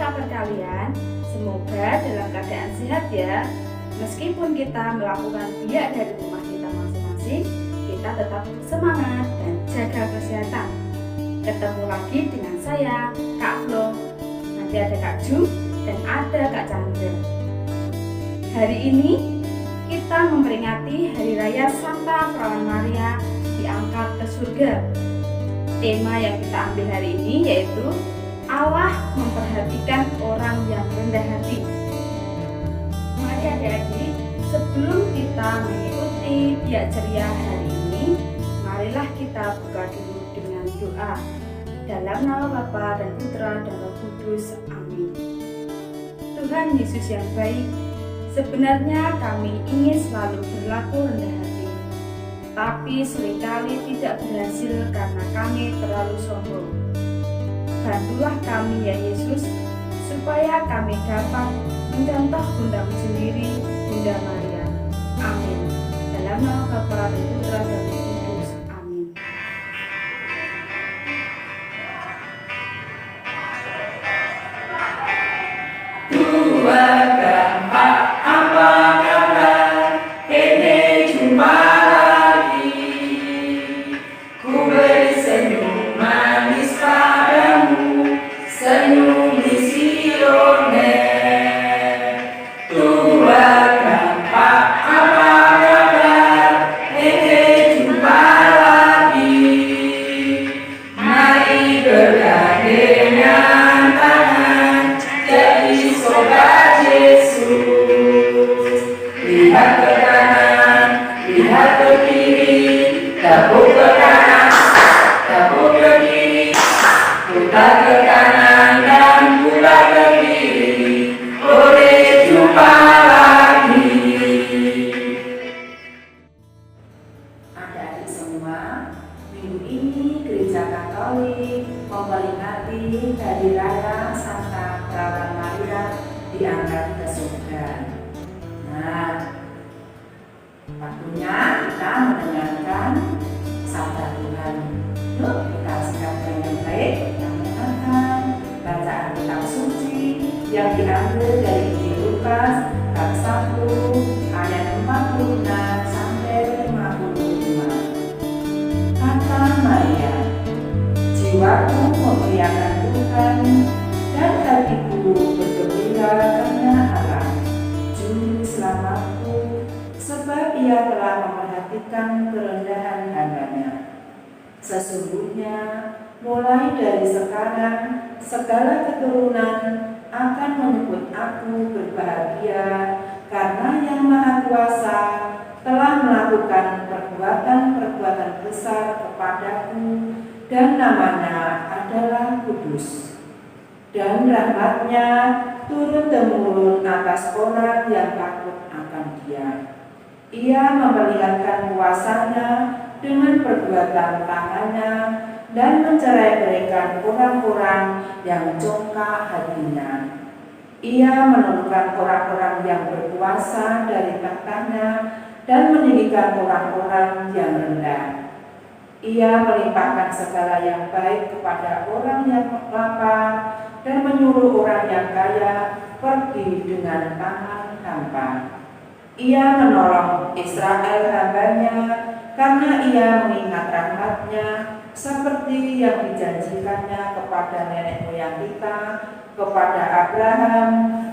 kabar kalian? Semoga dalam keadaan sehat ya. Meskipun kita melakukan biak dari rumah kita masing-masing, kita tetap semangat dan jaga kesehatan. Ketemu lagi dengan saya, Kak Flo. Nanti ada Kak Ju dan ada Kak Chandra. Hari ini kita memperingati Hari Raya Santa Perawan Maria diangkat ke surga. Tema yang kita ambil hari ini yaitu Allah memperhatikan orang yang rendah hati. Mari adik-adik, sebelum kita mengikuti biak ceria hari ini, marilah kita buka dulu dengan doa. Dalam nama Bapa dan Putra dan Roh Kudus. Amin. Tuhan Yesus yang baik, sebenarnya kami ingin selalu berlaku rendah hati, tapi seringkali tidak berhasil karena kami terlalu sombong. Bantulah kami ya Yesus, supaya kami dapat mencontoh Bundamu sendiri, Bunda Maria. Amin. Dalam nama Bapa dan Putra dan Roh Kudus. Amin. Tuhan Bapa, apa kabar? Ini jumpa lagi. Ku beri senyum manis padamu, senyum misioner. Tuhan Bapa, apa kabar? Ini jumpa lagi. Mari bergandengan tangan, jadi sobat Yesus. Lihat ke kanan, lihat ke kiri, tepuk ke kanan, tepuk ke kiri, putar ke kanan dan putar ke kiri. Boleh jumpa lagi. Adik-adik semua, minggu ini Gereja Katolik memperingati Hari Raya Santa Perawan Maria diangkat ke surga. Nah, waktunya kita mendengarkan sabda Tuhan. Yuk kita sikapkan yang baik, kita mendengarkan bacaan kitab suci yang diambil dari Injil Lukas bab 1 ayat 46 sampai 55. Kata Maria, jiwaku memuliakan Tuhan dan hatiku bergembira karena Allah, Juru Selamatku, sebab Ia telah memperhatikan kerendahan hamba-Nya. Sesungguhnya mulai dari sekarang segala keturunan akan menyebut aku berbahagia, karena Yang Maha Kuasa telah melakukan perbuatan-perbuatan besar kepadaku, dan namanya adalah kudus. Dan rahmat-Nya turun-temurun atas orang yang takut akan Dia. Ia memperlihatkan kuasa-Nya dengan perbuatan tangan-Nya dan mencerai-beraikan orang-orang yang congkak hatinya. Ia menurunkan orang-orang yang berkuasa dari tahtanya dan meninggikan orang-orang yang rendah. Ia melimpahkan segala yang baik kepada orang yang lapar dan menyuruh orang yang kaya pergi dengan tangan hampa. Ia menolong Israel hamba-Nya karena Ia mengingat rahmat-Nya seperti yang dijanjikannya kepada nenek moyang kita, kepada Abraham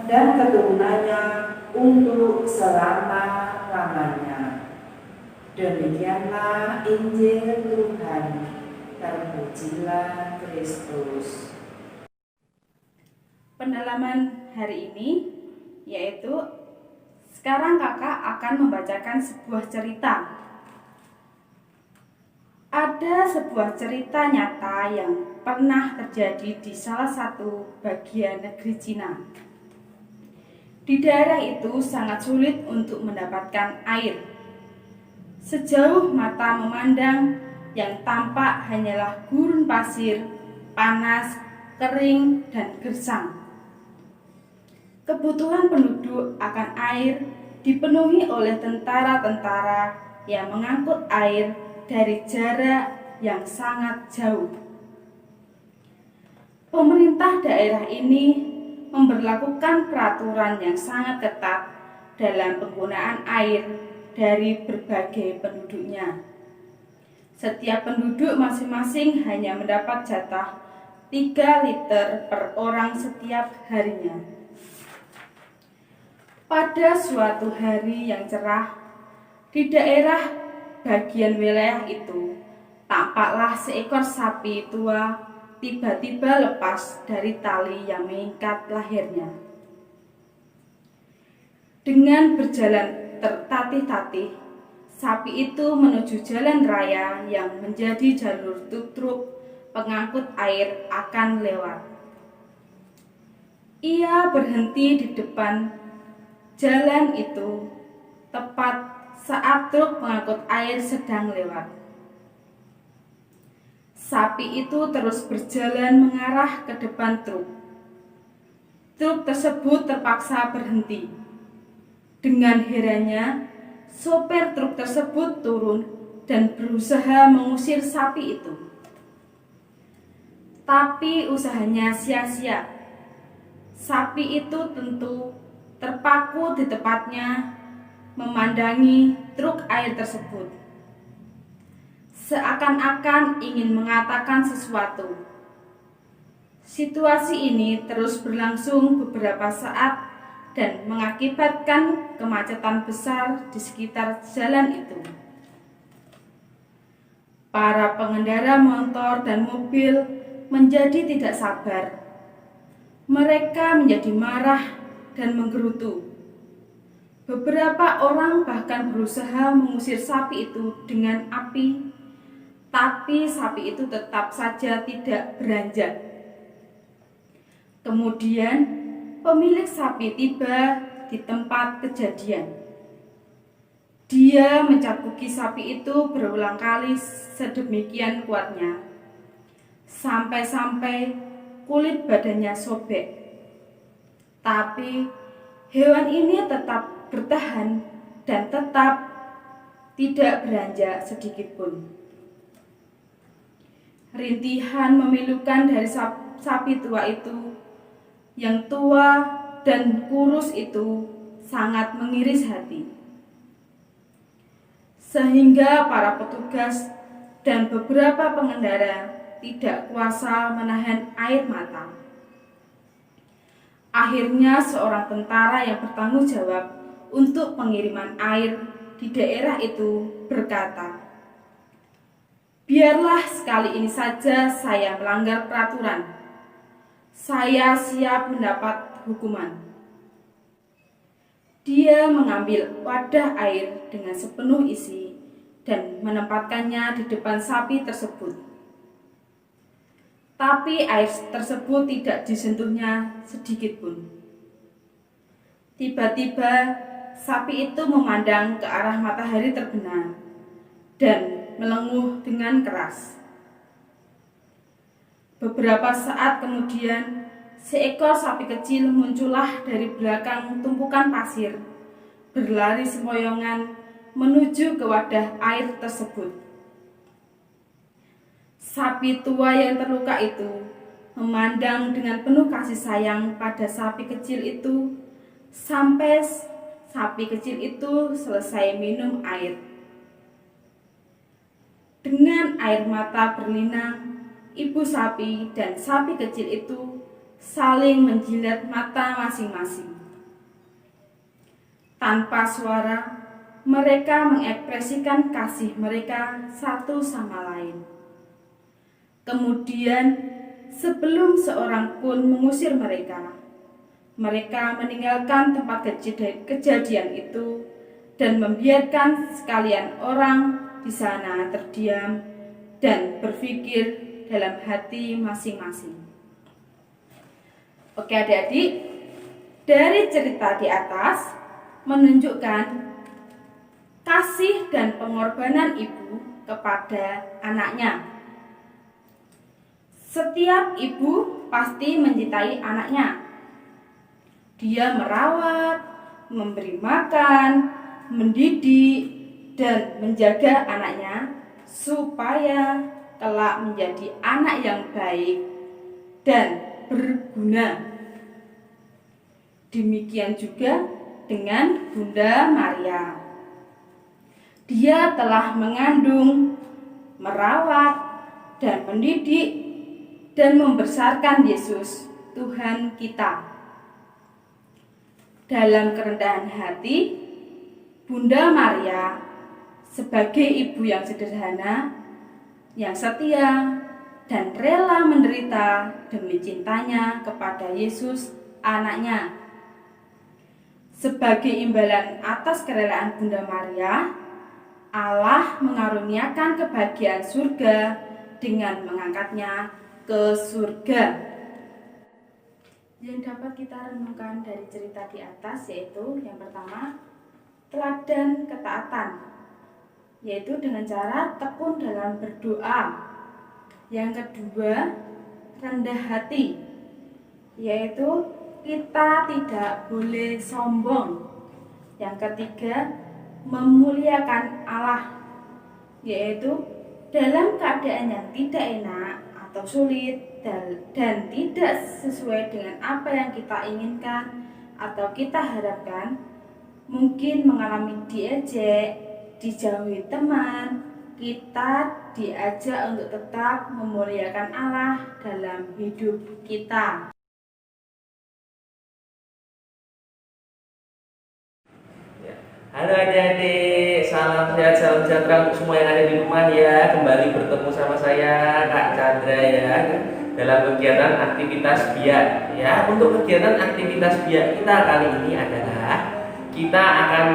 dan keturunannya untuk selama-lamanya. Demikianlah Injil Tuhan. Terpujilah Kristus. Pendalaman hari ini yaitu sekarang kakak akan membacakan sebuah cerita. Ada sebuah cerita nyata yang pernah terjadi di salah satu bagian negeri Cina. Di daerah itu sangat sulit untuk mendapatkan air. Sejauh mata memandang, yang tampak hanyalah gurun pasir, panas, kering, dan gersang. Kebutuhan penduduk akan air dipenuhi oleh tentara-tentara yang mengangkut air dari jarak yang sangat jauh. Pemerintah daerah ini memberlakukan peraturan yang sangat ketat dalam penggunaan air dari berbagai penduduknya. Setiap penduduk masing-masing hanya mendapat jatah 3 liter per orang setiap harinya. Pada suatu hari yang cerah, di daerah bagian wilayah itu, tampaklah seekor sapi tua tiba-tiba lepas dari tali yang mengikat lehernya. Dengan berjalan tertatih-tatih, sapi itu menuju jalan raya yang menjadi jalur truk pengangkut air akan lewat. Ia berhenti di depan jalan itu tepat saat truk pengangkut air sedang lewat. Sapi itu terus berjalan mengarah ke depan truk. Truk tersebut terpaksa berhenti. Dengan herannya, sopir truk tersebut turun dan berusaha mengusir sapi itu. Tapi usahanya sia-sia. Sapi itu tentu terpaku di tempatnya memandangi truk air tersebut. Seakan-akan ingin mengatakan sesuatu. Situasi ini terus berlangsung beberapa saat dan mengakibatkan kemacetan besar di sekitar jalan itu. Para pengendara motor dan mobil menjadi tidak sabar. Mereka menjadi marah dan menggerutu. Beberapa orang bahkan berusaha mengusir sapi itu dengan api, tapi sapi itu tetap saja tidak beranjak. Kemudian pemilik sapi tiba di tempat kejadian. Dia mencabuki sapi itu berulang kali sedemikian kuatnya, sampai-sampai kulit badannya sobek. Tapi hewan ini tetap bertahan dan tetap tidak beranjak sedikit pun. Rintihan memilukan dari sapi tua itu, yang tua dan kurus itu, sangat mengiris hati. Sehingga para petugas dan beberapa pengendara tidak kuasa menahan air mata. Akhirnya seorang tentara yang bertanggung jawab untuk pengiriman air di daerah itu berkata, "Biarlah sekali ini saja saya melanggar peraturan. Saya siap mendapat hukuman." Dia mengambil wadah air dengan sepenuh isi dan menempatkannya di depan sapi tersebut. Tapi air tersebut tidak disentuhnya sedikit pun. Tiba-tiba sapi itu memandang ke arah matahari terbenam dan melenguh dengan keras. Beberapa saat kemudian, seekor sapi kecil muncullah dari belakang tumpukan pasir, berlari sempoyongan menuju ke wadah air tersebut. Sapi tua yang terluka itu memandang dengan penuh kasih sayang pada sapi kecil itu sampai sapi kecil itu selesai minum air. Dengan air mata berlinang, ibu sapi dan sapi kecil itu saling menjilat mata masing-masing. Tanpa suara, mereka mengekspresikan kasih mereka satu sama lain. Kemudian, sebelum seorang pun mengusir mereka, mereka meninggalkan tempat kejadian itu dan membiarkan sekalian orang di sana terdiam dan berpikir dalam hati masing-masing. Oke adik-adik, dari cerita di atas menunjukkan kasih dan pengorbanan ibu kepada anaknya. Setiap ibu pasti mencintai anaknya. Dia merawat, memberi makan, mendidik, dan menjaga anaknya supaya kelak menjadi anak yang baik dan berguna. Demikian juga dengan Bunda Maria. Dia telah mengandung, merawat, dan mendidik dan membesarkan Yesus, Tuhan kita. Dalam kerendahan hati, Bunda Maria sebagai ibu yang sederhana, yang setia, dan rela menderita demi cintanya kepada Yesus, anaknya. Sebagai imbalan atas kerelaan Bunda Maria, Allah mengaruniakan kebahagiaan surga dengan mengangkatnya ke surga. Yang dapat kita renungkan dari cerita di atas yaitu yang pertama, teladan ketaatan, yaitu dengan cara tekun dalam berdoa. Yang kedua, rendah hati, yaitu kita tidak boleh sombong. Yang ketiga, memuliakan Allah, yaitu dalam keadaan yang tidak enak atau sulit dan tidak sesuai dengan apa yang kita inginkan atau kita harapkan, mungkin mengalami diejek, dijauhi teman, kita diajak untuk tetap memuliakan Allah dalam hidup kita. Halo adik-adik, salam sehat, salam sejahtera untuk semua yang ada di rumah ya. Kembali bertemu sama saya Kak Chandra ya, dalam kegiatan aktivitas biak ya. Untuk kegiatan aktivitas biak kita kali ini adalah kita akan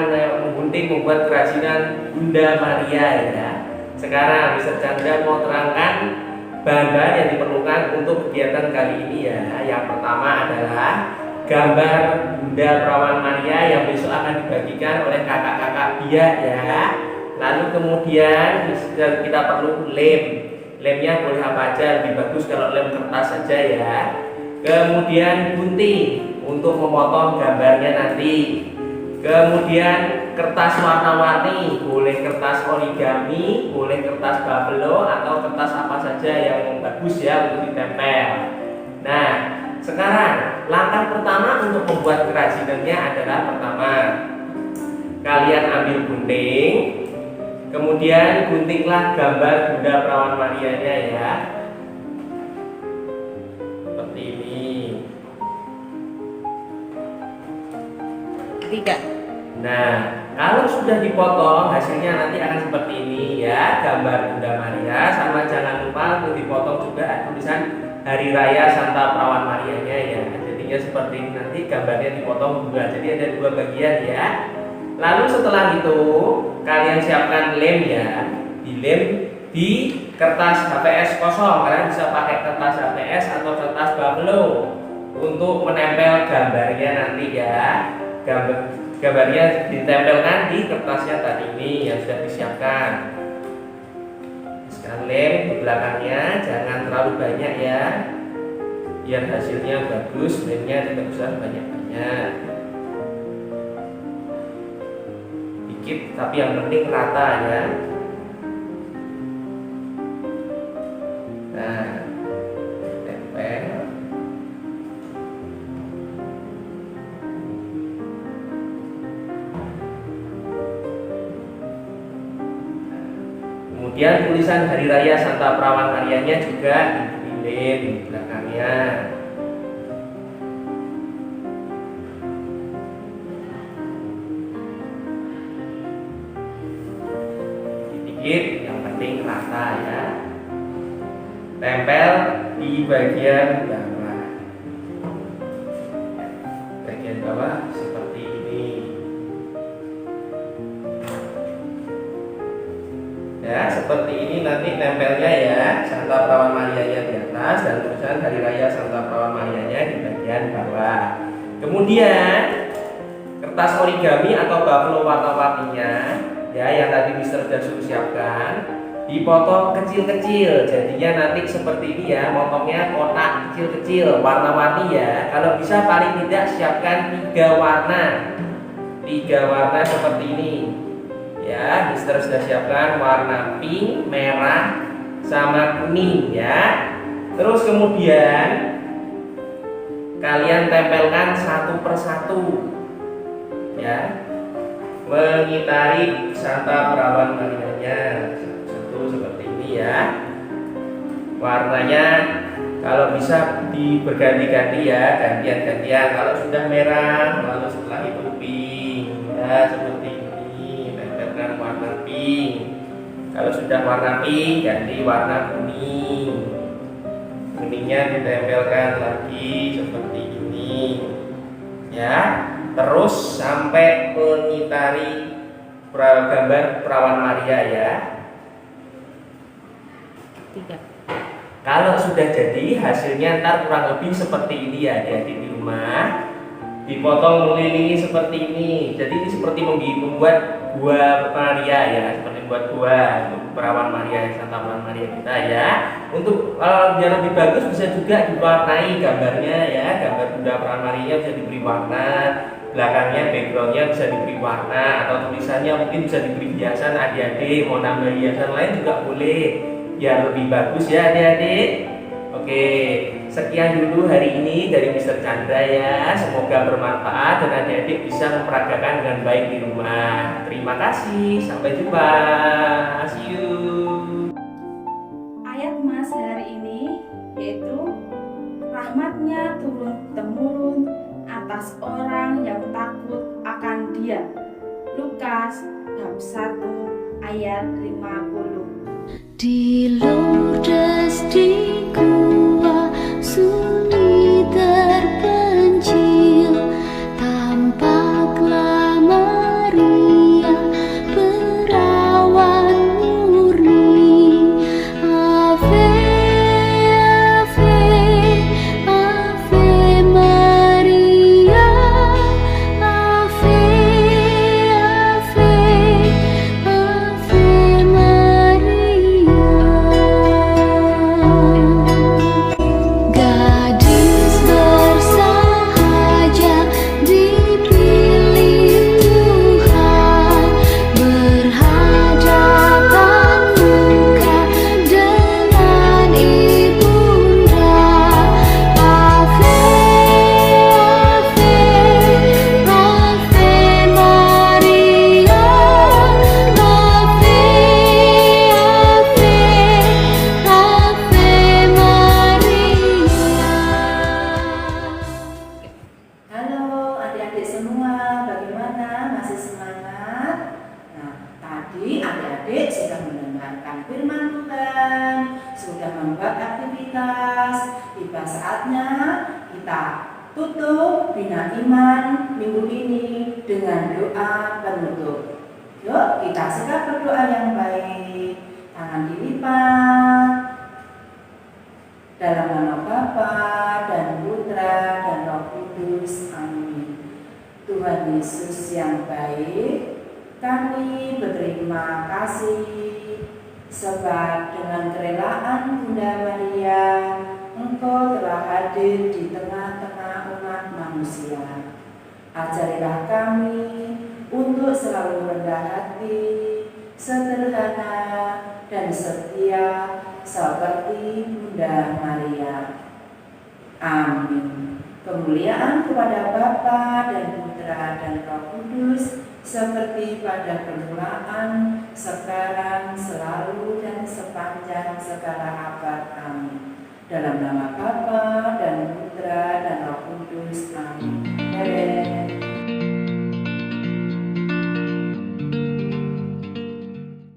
menggunting membuat kerajinan Bunda Maria ya. Sekarang Mr. Chandra mau terangkan bahan-bahan yang diperlukan untuk kegiatan kali ini ya. Yang pertama adalah gambar Bunda Perawan Maria yang besok akan dibagikan oleh kakak-kakak biak ya. Lalu kemudian kita perlu lem. Lemnya boleh apa aja, lebih bagus kalau lem kertas saja ya. Kemudian gunting untuk memotong gambarnya nanti. Kemudian kertas warna-warni, boleh kertas origami, boleh kertas babelo atau kertas apa saja yang bagus ya untuk ditempel. Nah, sekarang langkah pertama untuk membuat kerajinannya adalah pertama, kalian ambil gunting, kemudian guntinglah gambar Bunda Perawan Marianya ya, seperti ini. Tidak. Nah, kalau sudah dipotong hasilnya nanti akan seperti ini ya, gambar Bunda Maria, sama jangan lupa untuk dipotong juga tulisan Hari Raya Santa Perawan Marianya ya. Jadinya seperti ini, nanti gambarnya dipotong dua, jadi ada dua bagian ya. Lalu setelah itu kalian siapkan lem ya, dilem di kertas HPS kosong. Kalian bisa pakai kertas HPS atau kertas babelo untuk menempel gambarnya nanti ya. Gambarnya ditempelkan di kertasnya tadi ini yang sudah disiapkan. Sekarang lem di belakangnya jangan terlalu banyak ya, biar hasilnya bagus. Lemnya tidak usah banyak-banyak, dikit tapi yang penting rata ya. Nah, tempel. Kemudian tulisan Hari Raya Santa Perawan Marianya juga dilem di belakangnya. Dikit, yang penting rata ya. Tempel di bagian bawah. Bagian bawah seperti ini. Ya, seperti ini nanti tempelnya ya, Santa Perawan Marianya di atas dan tulisan Hari Raya Santa Perawan Marianya di bagian bawah. Kemudian kertas origami atau babelo warna-warninya ya, yang tadi Mister sudah suruh siapkan, dipotong kecil-kecil. Jadinya nanti seperti ini ya, motongnya kotak kecil-kecil warna-warni ya. Kalau bisa paling tidak siapkan 3 warna. 3 warna seperti ini. Ya, Mister sudah siapkan warna pink, merah, sama kuning ya. Terus kemudian kalian tempelkan satu persatu ya, mengitari Santa Perawan Marianya satu seperti ini ya. Warnanya kalau bisa berganti-ganti ya, gantian-gantian. Kalau sudah merah, lalu setelah itu pink ya, seperti ini, tempelkan warna pink. Kalau sudah warna pink, ganti warna kuning. Kuningnya ditempelkan lagi seperti ini ya, terus sampai mengitari gambar Perawan Maria ya. Kalau sudah jadi, hasilnya ntar kurang lebih seperti ini ya, adik-adik di rumah. Dipotong mengelilingi seperti ini. Jadi ini seperti membuat gua Maria ya, seperti membuat gua untuk Perawan Maria, Santa Perawan Maria kita ya. Untuk biar lebih bagus bisa juga diwarnai gambarnya ya. Gambar Bunda Perawan Maria bisa diberi warna, belakangnya backgroundnya bisa diberi warna, atau tulisannya mungkin bisa diberi hiasan. Adik-adik mau nambah hiasan lain juga boleh, biar lebih bagus ya adik-adik. Oke, sekian dulu hari ini dari Mr. Chandra ya. Semoga bermanfaat dan adik-adik bisa memperagakan dengan baik di rumah. Terima kasih, sampai jumpa. See you. Ayat Mas hari ini yaitu rahmatnya turun-temurun atas orang yang takut akan Dia. Lukas bab 1 ayat 50. Di Lourdes di gua sunyi terpencil, tampaklah Maria perawan murni. Ave, Ave, Ave Maria, Ave, Ave, Ave Maria. Gadis bersahaja dipilih Tuhan, berhadapan muka dengan ibunda. Ave, Ave, Ave Maria, Ave, Ave, Ave Maria. Halo adik-adik semua, bagaimana? Masih semangat? Nah, tadi adik-adik sudah mendengarkan firman Tuhan, sudah membuat aktivitas. Tiba saatnya kita tutup Bina Iman minggu ini dengan doa penutup. Yuk kita siap berdoa yang baik. Tangan dilipat. Dalam nama Bapa dan Putra dan Roh Kudus. Amin. Tuhan Yesus yang baik, kami berterima kasih sebab dengan kerelaan Bunda Maria, Engkau telah hadir di tengah-tengah umat manusia. Ajarilah kami untuk selalu rendah hati, sederhana, dan setia seperti Bunda Maria. Amin. Kemuliaan kepada Bapa dan Putra dan Roh Kudus, seperti pada permulaan, sekarang, selalu, dan sepanjang segala abad. Amin. Dalam nama Bapa dan Putra dan Roh Kudus. Amin.